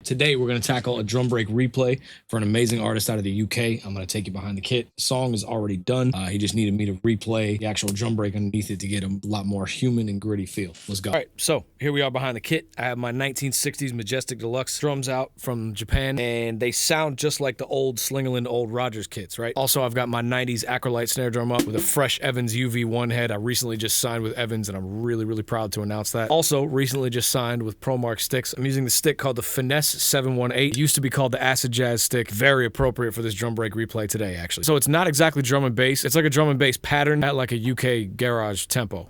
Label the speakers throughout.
Speaker 1: Today, we're going to tackle a drum break replay for an amazing artist out of the UK. I'm going to take you behind the kit. The song is already done. He just needed me to replay the actual drum break underneath it to get a lot more human and gritty feel. Let's go. All right, so here we are behind the kit. I have my 1960s Majestic Deluxe drums out from Japan, and they sound just like the old Slingerland Old Rogers kits, right? Also, I've got my 90s Acrolite snare drum up with a fresh Evans UV1 head. I recently just signed with Evans, and I'm really, really proud to announce that. Also, recently just signed with ProMark sticks. I'm using the stick called the Finesse 718. It used to be called the Acid Jazz stick. Very appropriate for this drum break replay today, actually. So it's not exactly drum and bass. It's like a drum and bass pattern at like a UK garage tempo.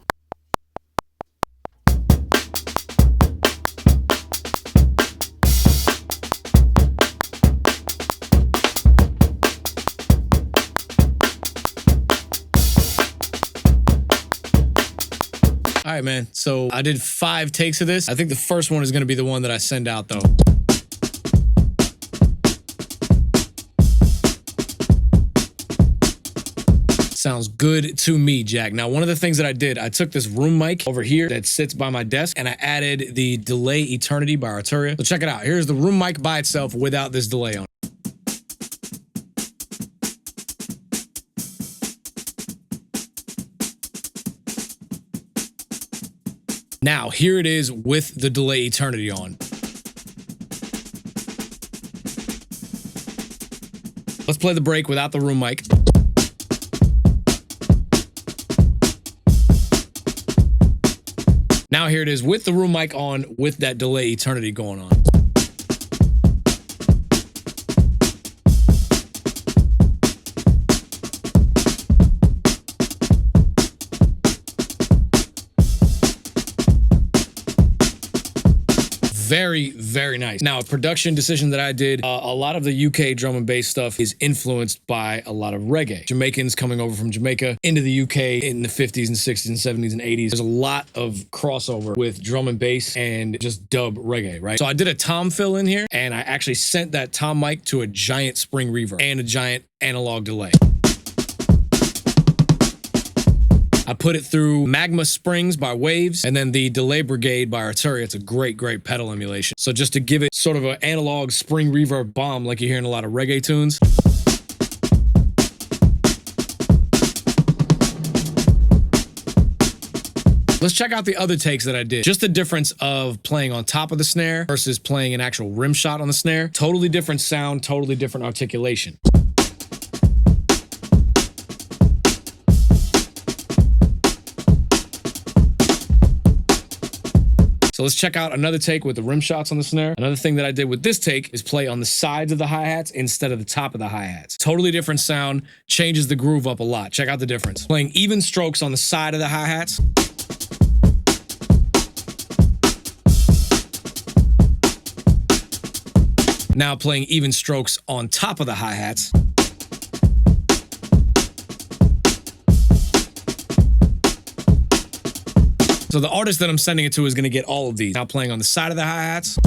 Speaker 1: All right, man, so I did 5 takes of this. I think the first one is gonna be the one that I send out, though. Sounds good to me, Jack. Now, one of the things that I did, I took this room mic over here that sits by my desk, and I added the delay Eternity by Arturia. So check it out. Here's the room mic by itself without this delay on it. Now, here it is with the delay Eternity on. Let's play the break without the room mic. Now here it is with the room mic on, with that delay Eternity going on. Very, very nice. Now, a production decision that I did, a lot of the UK drum and bass stuff is influenced by a lot of reggae. Jamaicans coming over from Jamaica into the UK in the 50s and 60s and 70s and 80s. There's a lot of crossover with drum and bass and just dub reggae, right? So I did a tom fill in here, and I actually sent that tom mic to a giant spring reverb and a giant analog delay. I put it through Magma Springs by Waves, and then the Delay Brigade by Arturia. It's a great, great pedal emulation. So just to give it sort of an analog spring reverb bomb like you hear in a lot of reggae tunes. Let's check out the other takes that I did. Just the difference of playing on top of the snare versus playing an actual rim shot on the snare. Totally different sound, totally different articulation. So let's check out another take with the rim shots on the snare. Another thing that I did with this take is play on the sides of the hi-hats instead of the top of the hi-hats. Totally different sound, changes the groove up a lot. Check out the difference. Playing even strokes on the side of the hi-hats. Now playing even strokes on top of the hi-hats. So the artist that I'm sending it to is going to get all of these. Now playing on the side of the hi-hats.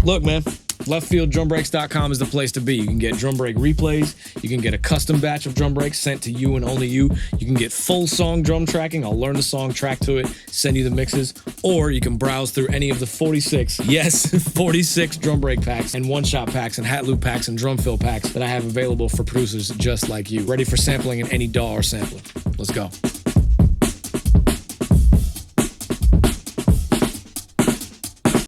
Speaker 1: Look, man. LeftFieldDrumBreaks.com is the place to be. You can get drum break replays. You can get a custom batch of drum breaks sent to you and only you. You can get full song drum tracking. I'll learn the song, track to it, send you the mixes. Or you can browse through any of the 46, yes, 46 drum break packs and one-shot packs and hat loop packs and drum fill packs that I have available for producers just like you. Ready for sampling in any DAW or sampler. Let's go.